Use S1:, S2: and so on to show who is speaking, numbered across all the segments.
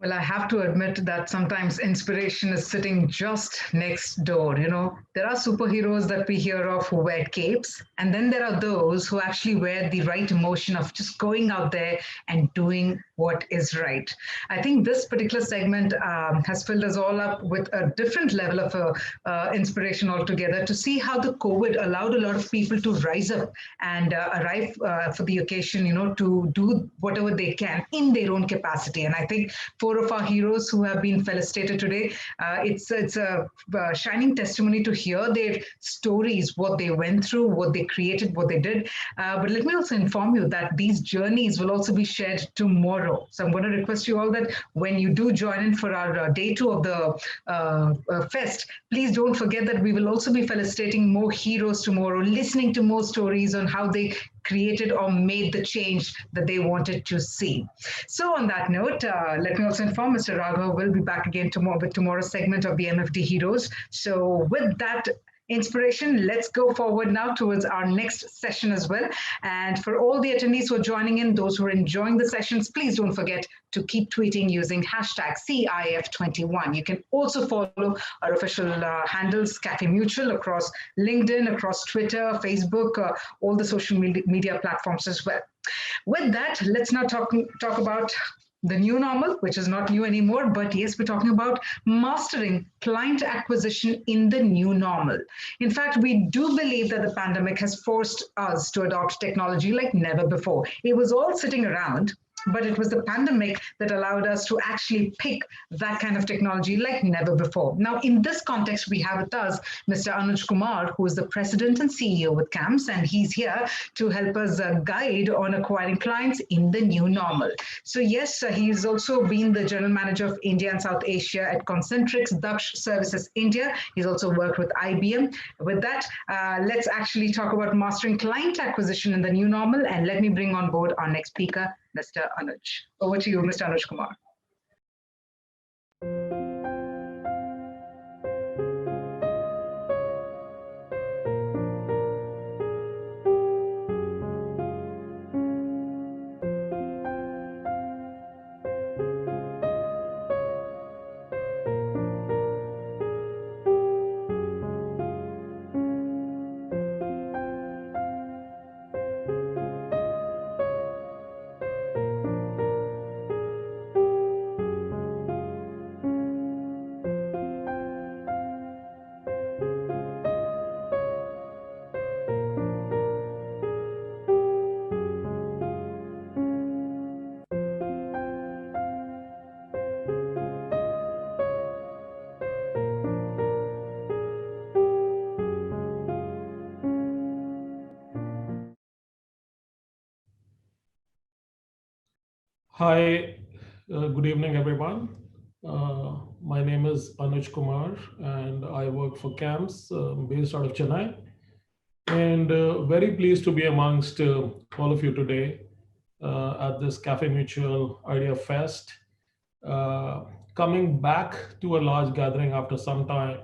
S1: Well, I have to admit that sometimes inspiration is sitting just next door. There are superheroes that we hear of who wear capes, and then there are those who actually wear the right emotion of just going out there and doing what is right. I think this particular segment has filled us all up with a different level of inspiration altogether to see how the COVID allowed a lot of people to rise up and arrive for the occasion, to do whatever they can in their own capacity. And I think four of our heroes who have been felicitated today, it's a shining testimony to hear their stories, what they went through, what they created, what they did. But let me also inform you that these journeys will also be shared tomorrow. So I'm going to request you all that when you do join in for our day two of the fest, please don't forget that we will also be felicitating more heroes tomorrow, listening to more stories on how they created or made the change that they wanted to see. So on that note, let me also inform Mr. Raghav will be back again tomorrow with tomorrow's segment of the MFD Heroes. So with that inspiration, let's go forward now towards our next session as well. And for all the attendees who are joining in, those who are enjoying the sessions, please don't forget to keep tweeting using hashtag CIF21. You can also follow our official handles, Cafe Mutual, across LinkedIn, across Twitter, Facebook, all the social media platforms as well. With that, let's now talk about the new normal, which is not new anymore, but yes, we're talking about mastering client acquisition in the new normal. In fact, we do believe that the pandemic has forced us to adopt technology like never before. It was all sitting around, but it was the pandemic that allowed us to actually pick that kind of technology like never before. Now, in this context, we have with us Mr. Anuj Kumar, who is the president and CEO with CAMS, and he's here to help us guide on acquiring clients in the new normal. So yes, he's also been the general manager of India and South Asia at Concentrix Daksh Services India. He's also worked with IBM. With that, let's actually talk about mastering client acquisition in the new normal, and let me bring on board our next speaker, Mr. Anuj. Over to you, Mr. Anuj Kumar.
S2: Hi, good evening, everyone. My name is Anuj Kumar, and I work for CAMS, based out of Chennai. And very pleased to be amongst all of you today at this Cafe Mutual Idea Fest. Coming back to a large gathering after some time,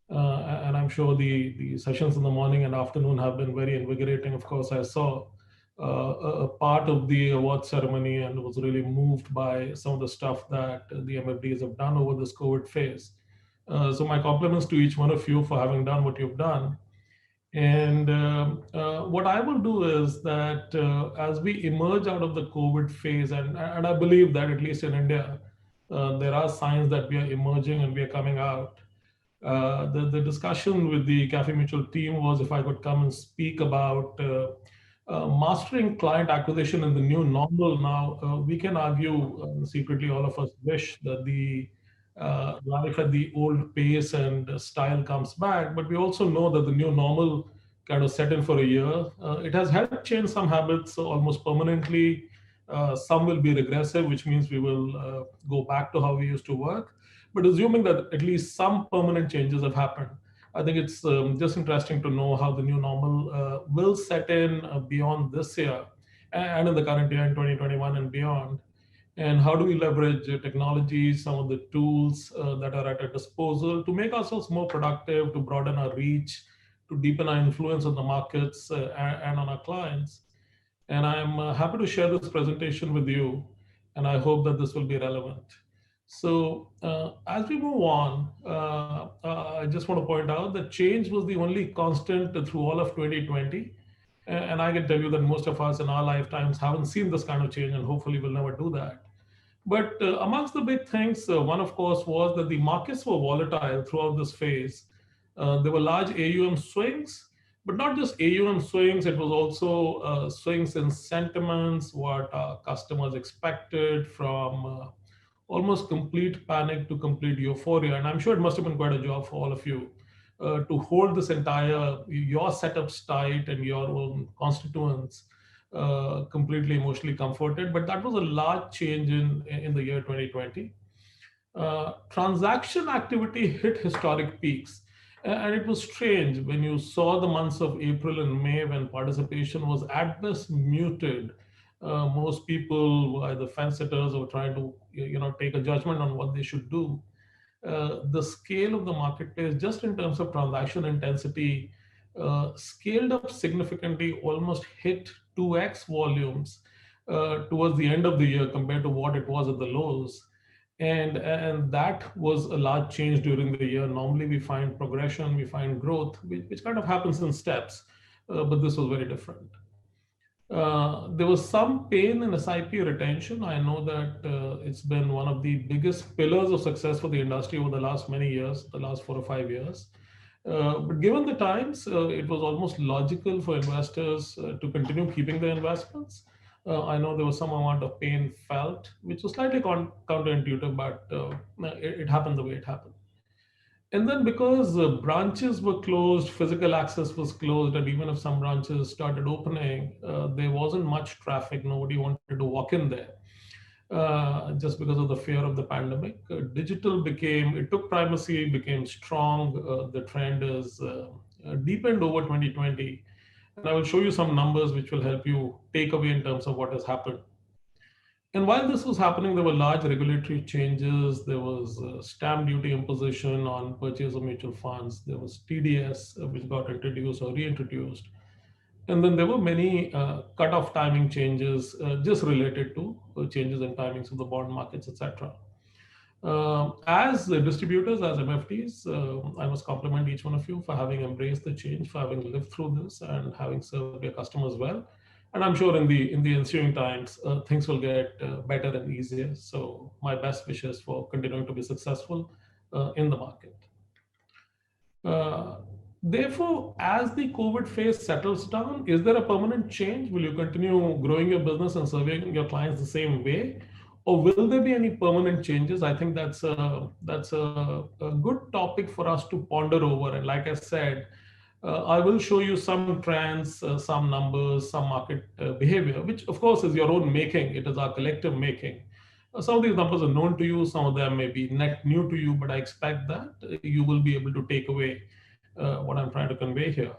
S2: and I'm sure the sessions in the morning and afternoon have been very invigorating. Of course, I saw a part of the award ceremony and was really moved by some of the stuff that the MFDs have done over this COVID phase. So my compliments to each one of you for having done what you've done. And what I will do is that as we emerge out of the COVID phase, and I believe that at least in India, there are signs that we are emerging and we are coming out. The discussion with the Cafe Mutual team was if I could come and speak about mastering client acquisition in the new normal. Now, we can argue secretly, all of us wish that the life at the old pace and style comes back, but we also know that the new normal kind of set in for a year. It has helped change some habits almost permanently. Some will be regressive, which means we will go back to how we used to work. But assuming that at least some permanent changes have happened, I think it's just interesting to know how the new normal will set in beyond this year and in the current year in 2021 and beyond. And how do we leverage technology, some of the tools that are at our disposal to make ourselves more productive, to broaden our reach, to deepen our influence on the markets and on our clients. And I'm happy to share this presentation with you, and I hope that this will be relevant. So as we move on, I just want to point out that change was the only constant through all of 2020. And I can tell you that most of us in our lifetimes haven't seen this kind of change, and hopefully we'll never do that. But amongst the big things, one of course was that the markets were volatile throughout this phase. There were large AUM swings, but not just AUM swings, it was also swings in sentiments, what customers expected from almost complete panic to complete euphoria. And I'm sure it must have been quite a job for all of you to hold this entire, your setups tight and your own constituents completely emotionally comforted. But that was a large change in the year 2020. Transaction activity hit historic peaks. And it was strange when you saw the months of April and May when participation was at best muted. Most people were either fence sitters or trying to take a judgment on what they should do. The scale of the marketplace, just in terms of transaction intensity, scaled up significantly, almost hit 2x volumes towards the end of the year compared to what it was at the lows. And that was a large change during the year. Normally we find progression, we find growth, which kind of happens in steps, but this was very different. There was some pain in SIP retention. I know that it's been one of the biggest pillars of success for the industry over the last many years, the last 4 or 5 years. But given the times, it was almost logical for investors to continue keeping their investments. I know there was some amount of pain felt, which was slightly counterintuitive, but it happened the way it happened. And then because branches were closed, physical access was closed, and even if some branches started opening, there wasn't much traffic. Nobody wanted to walk in there just because of the fear of the pandemic. Digital it took primacy, became strong. The trend is deepened over 2020. And I will show you some numbers which will help you take away in terms of what has happened. And while this was happening, there were large regulatory changes. There was stamp duty imposition on purchase of mutual funds. There was TDS, which got introduced or reintroduced. And then there were many cutoff timing changes just related to changes in timings of the bond markets, etc. As distributors, as MFTs, I must compliment each one of you for having embraced the change, for having lived through this, and having served your customers well. And I'm sure in the ensuing times, things will get better and easier. So my best wishes for continuing to be successful in the market. Therefore, as the COVID phase settles down, is there a permanent change? Will you continue growing your business and serving your clients the same way? Or will there be any permanent changes? I think that's a good topic for us to ponder over. And like I said, I will show you some trends, some numbers, some market behavior, which of course is your own making. It is our collective making. Some of these numbers are known to you. Some of them may be net new to you, but I expect that you will be able to take away what I'm trying to convey here.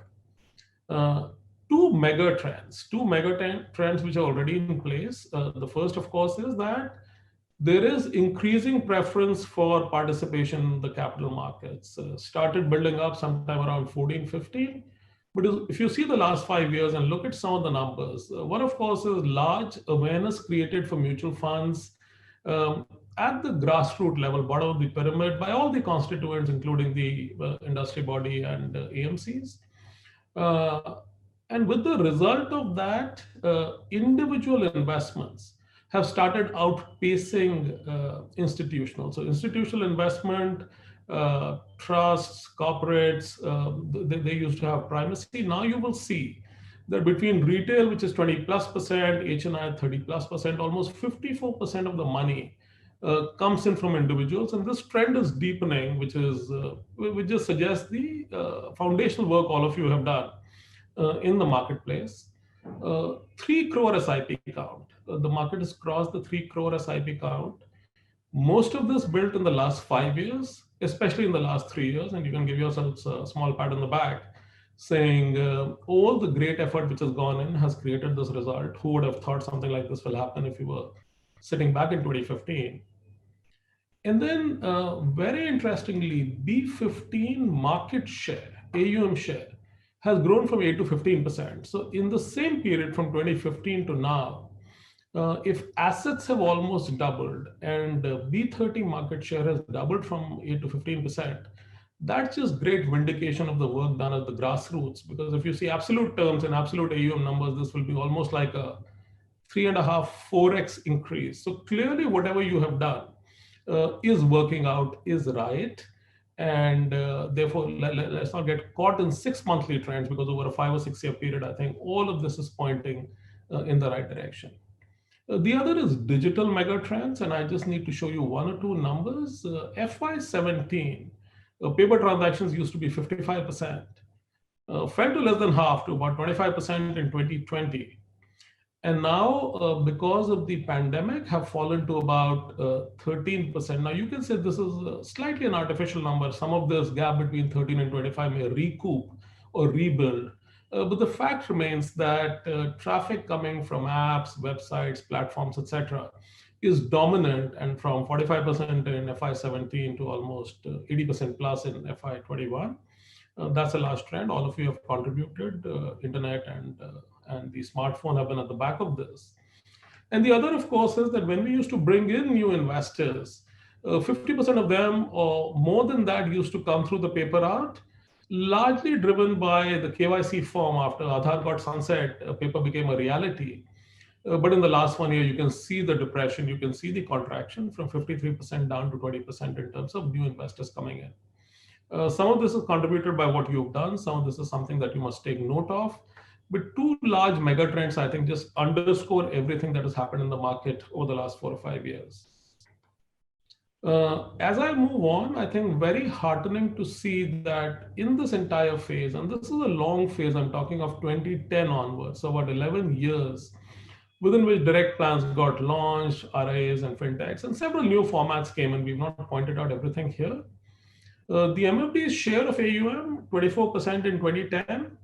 S2: Two mega trends which are already in place. The first, of course, is that there is increasing preference for participation in the capital markets. Started building up sometime around 14, 15. But if you see the last 5 years and look at some of the numbers, one, of course, is large awareness created for mutual funds at the grassroots level, bottom of the pyramid, by all the constituents, including the industry body and AMCs. And with the result of that, individual investments have started outpacing institutional. So institutional investment, trusts, corporates, they used to have primacy. Now you will see that between retail, which is 20+%, HNI 30+%, almost 54% of the money comes in from individuals. And this trend is deepening, which just suggests the foundational work all of you have done in the marketplace. 3 crore SIP count. The market has crossed the 3 crore SIP count. Most of this built in the last 5 years, especially in the last 3 years, and you can give yourselves a small pat on the back, saying all the great effort which has gone in has created this result. Who would have thought something like this will happen if you were sitting back in 2015? And then very interestingly, B15 market share, AUM share, has grown from 8 to 15%. So in the same period from 2015 to now, If assets have almost doubled and B30 market share has doubled from 8 to 15%, that's just great vindication of the work done at the grassroots. Because if you see absolute terms and absolute AUM numbers, this will be almost like a 3.5, 4x increase. So clearly, whatever you have done is working out, is right. And therefore, let's not get caught in 6 monthly trends, because over a 5 or 6 year period, I think all of this is pointing in the right direction. The other is digital megatrends, and I just need to show you one or two numbers. FY17, paper transactions used to be 55%, fell to less than half to about 25% in 2020. And now, because of the pandemic, have fallen to about 13%. Now, you can say this is slightly an artificial number. Some of this gap between 13 and 25 may recoup or rebuild. But the fact remains that traffic coming from apps, websites, platforms, etc., is dominant, and from 45% in FY17 to almost 80% plus in FY21. That's a large trend. All of you have contributed. Internet and the smartphone have been at the back of this. And the other, of course, is that when we used to bring in new investors, 50% of them or more than that used to come through the paper route, largely driven by the KYC form. After Aadhaar got sunset, paper became a reality. But in the last 1 year, you can see the depression, you can see the contraction from 53% down to 20% in terms of new investors coming in. Some of this is contributed by what you've done. Some of this is something that you must take note of. But two large mega trends, I think, just underscore everything that has happened in the market over the last 4 or 5 years. As I move on, I think very heartening to see that in this entire phase, and this is a long phase, I'm talking of 2010 onwards, so about 11 years, within which direct plans got launched, RIAs and fintechs, and several new formats came, and we've not pointed out everything here. The MFD's share of AUM, 24% in 2010,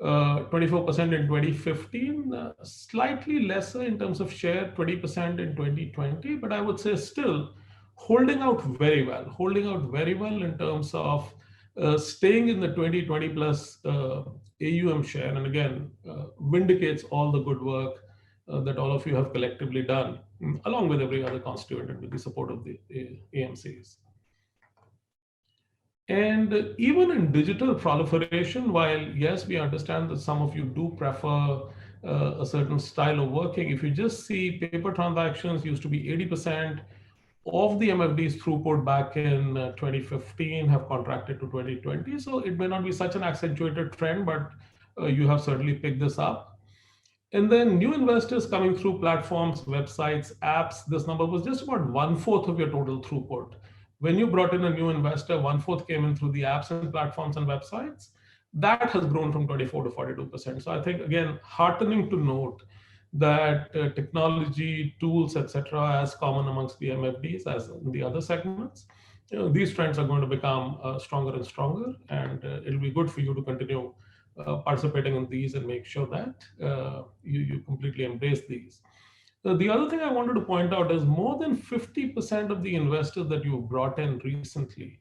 S2: 24% in 2015, slightly lesser in terms of share, 20% in 2020, but I would say still holding out very well in terms of staying in the 20 plus AUM share, and again, vindicates all the good work that all of you have collectively done, along with every other constituent and with the support of the AMCs. And even in digital proliferation, while yes, we understand that some of you do prefer a certain style of working, if you just see paper transactions used to be 80% of the MFD's throughput back in 2015 have contracted to 2020. So it may not be such an accentuated trend, but you have certainly picked this up. And then new investors coming through platforms, websites, apps, this number was just about 1/4 of your total throughput. When you brought in a new investor, 1/4 came in through the apps and platforms and websites. That has grown from 24 to 42%. So I think, again, heartening to note that technology, tools, etc., as common amongst the MFDs as in the other segments, these trends are going to become stronger and stronger, and it'll be good for you to continue participating in these and make sure that you completely embrace these. The other thing I wanted to point out is more than 50% of the investors that you've brought in recently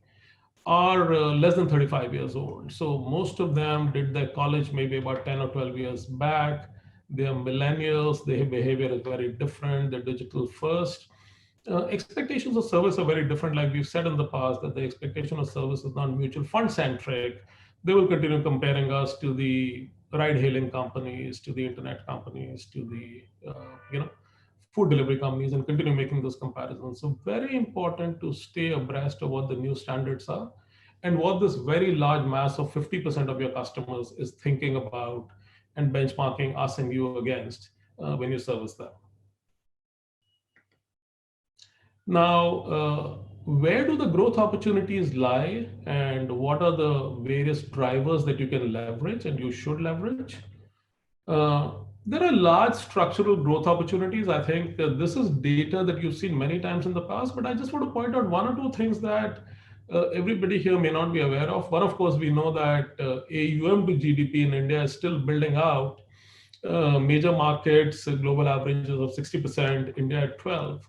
S2: are less than 35 years old. So most of them did their college maybe about 10 or 12 years back. They are millennials, their behavior is very different, they're digital first. Expectations of service are very different. Like we've said in the past, that the expectation of service is not mutual fund centric. They will continue comparing us to the ride hailing companies, to the internet companies, to the food delivery companies, and continue making those comparisons. So very important to stay abreast of what the new standards are and what this very large mass of 50% of your customers is thinking about and benchmarking us and you against when you service them. Now, where do the growth opportunities lie, and what are the various drivers that you can leverage and you should leverage? There are large structural growth opportunities. I think this is data that you've seen many times in the past, but I just want to point out one or two things that everybody here may not be aware of. One, of course, we know that AUM to GDP in India is still building out. Major markets, global averages of 60%, India at 12%.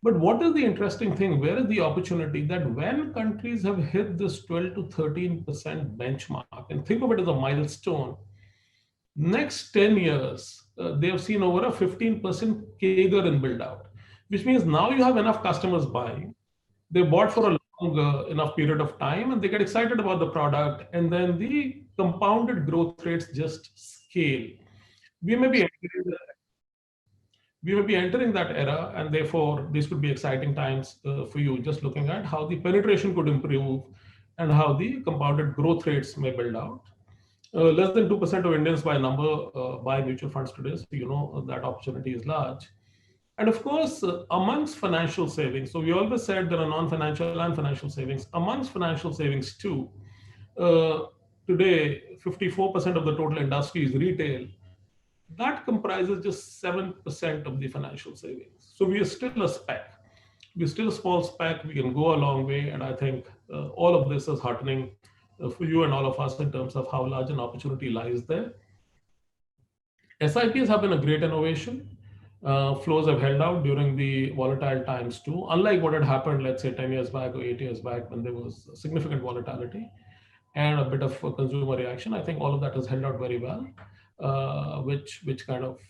S2: But what is the interesting thing? Where is the opportunity? That when countries have hit this 12 to 13% benchmark, and think of it as a milestone, next 10 years, they have seen over a 15% CAGR in build out, which means now you have enough customers buying. They bought for a long enough period of time and they get excited about the product, and then the compounded growth rates just scale. We may be entering that era, and therefore these could be exciting times for you, just looking at how the penetration could improve and how the compounded growth rates may build out. Less than 2% of Indians buy mutual funds today, so you know that opportunity is large. And of course, amongst financial savings, so we always said there are non-financial and financial savings. Amongst financial savings too, uh, today 54% of the total industry is retail. That comprises just 7% of the financial savings. So we are still a speck. We're still a small speck. We can go a long way. And I think all of this is heartening for you and all of us in terms of how large an opportunity lies there. SIPs have been a great innovation. Flows have held out during the volatile times too, unlike what had happened, let's say, 10 years back or 8 years back when there was significant volatility and a bit of consumer reaction. I think all of that has held out very well, which kind of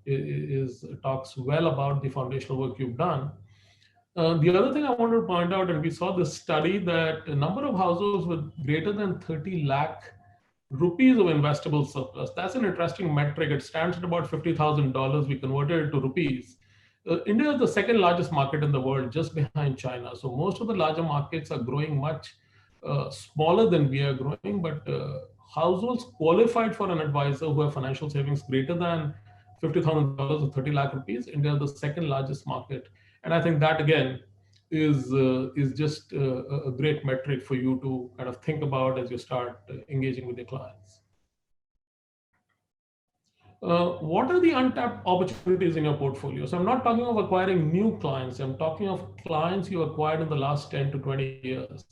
S2: is talks well about the foundational work you've done. The other thing I wanted to point out, and we saw this study, that a number of households with greater than 30 lakh rupees of investable surplus. That's an interesting metric. It stands at about $50,000. We converted it to rupees. India is the second largest market in the world, just behind China. So most of the larger markets are growing much smaller than we are growing, but households qualified for an advisor who have financial savings greater than $50,000 or 30 lakh rupees, India is the second largest market. And I think that again is just a great metric for you to kind of think about as you start engaging with your clients. What are the untapped opportunities in your portfolio? So I'm not talking of acquiring new clients. I'm talking of clients you acquired in the last 10 to 20 years.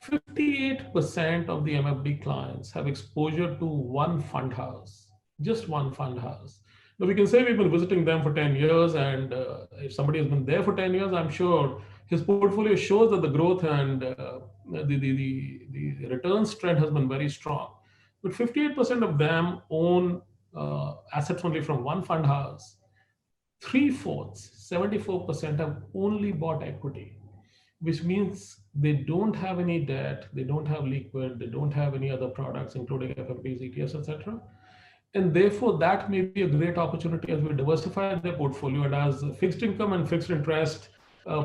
S2: 58% of the MFD clients have exposure to one fund house, just one fund house. Now we can say we've been visiting them for 10 years, and if somebody has been there for 10 years, I'm sure his portfolio shows that the growth and the returns trend has been very strong. But 58% of them own assets only from one fund house. 3/4, 74% have only bought equity, which means they don't have any debt, they don't have liquid, they don't have any other products, including FFPs, ETFs, etc. And therefore, that may be a great opportunity as we diversify their portfolio and as fixed income and fixed interest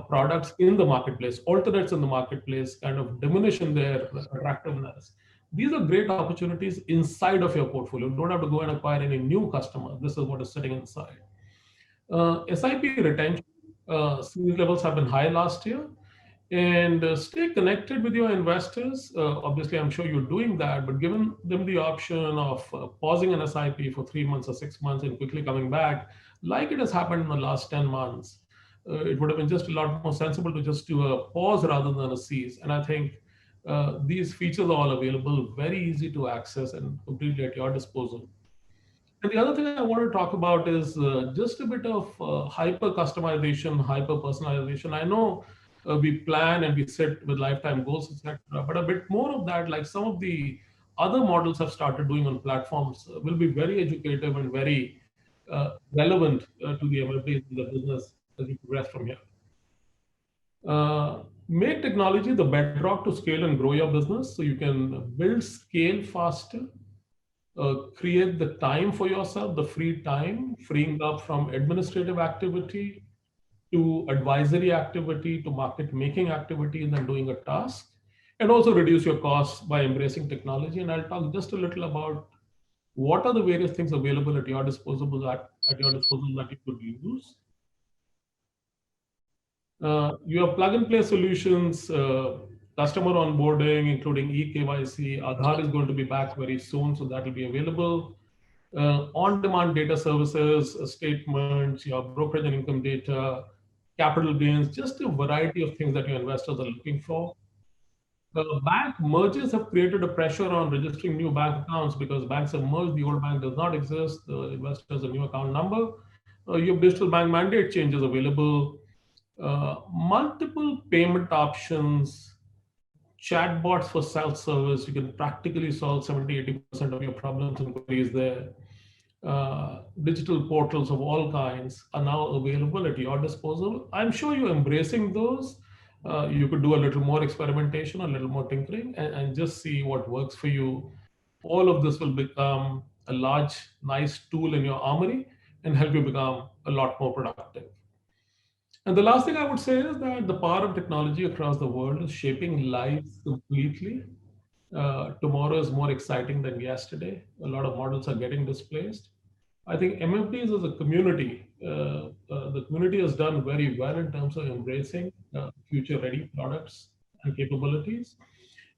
S2: products in the marketplace, alternates in the marketplace, kind of diminish in their attractiveness. These are great opportunities inside of your portfolio. You don't have to go and acquire any new customer. This is what is sitting inside. SIP retention, these levels have been high last year. And stay connected with your investors. Obviously, I'm sure you're doing that, but giving them the option of pausing an SIP for 3 months or 6 months and quickly coming back, like it has happened in the last 10 months, it would have been just a lot more sensible to just do a pause rather than a cease. And I think these features are all available, very easy to access and completely at your disposal. And the other thing I want to talk about is just a bit of hyper customization, hyper personalization. I know we plan and we set with lifetime goals, etc. But a bit more of that, like some of the other models have started doing on platforms, will be very educative and very relevant to the MFDs in the business as we progress from here. Make technology the bedrock to scale and grow your business so you can build scale faster. Create the time for yourself, the free time, freeing up from administrative activity to advisory activity to market making activity and then doing a task, and also reduce your costs by embracing technology. And I'll talk just a little about what are the various things available at your disposal that you could use. You have plug and play solutions, customer onboarding, including eKYC. Aadhaar is going to be back very soon, so that will be available. On-demand data services, statements, your brokerage and income data, capital gains, just a variety of things that your investors are looking for. Bank mergers have created a pressure on registering new bank accounts because banks have merged, the old bank does not exist, the investor has a new account number. You have digital bank mandate changes available, multiple payment options, chatbots for self-service. You can practically solve 70-80% of your problems and queries there. Digital portals of all kinds are now available at your disposal. I'm sure you're embracing those. You could do a little more experimentation, a little more tinkering, and just see what works for you. All of this will become a large, nice tool in your armory and help you become a lot more productive. And the last thing I would say is that the power of technology across the world is shaping lives completely. Tomorrow is more exciting than yesterday. A lot of models are getting displaced. I think MFDs as a community, the community has done very well in terms of embracing future-ready products and capabilities.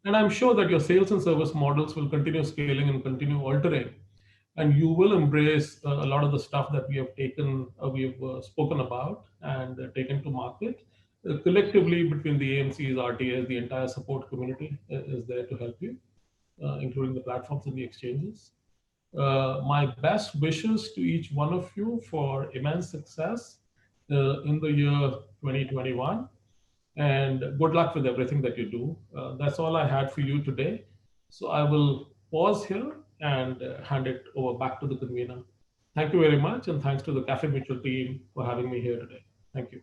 S2: And I'm sure that your sales and service models will continue scaling and continue altering, and you will embrace a lot of the stuff that we have taken, we've spoken about and taken to market. Collectively, between the AMCs, RTAs, the entire support community is there to help you, including the platforms and the exchanges. My best wishes to each one of you for immense success in the year 2021, and good luck with everything that you do. That's all I had for you today. So I will pause here and hand it over back to the convener. Thank you very much, and thanks to the Cafe Mutual team for having me here today. Thank you.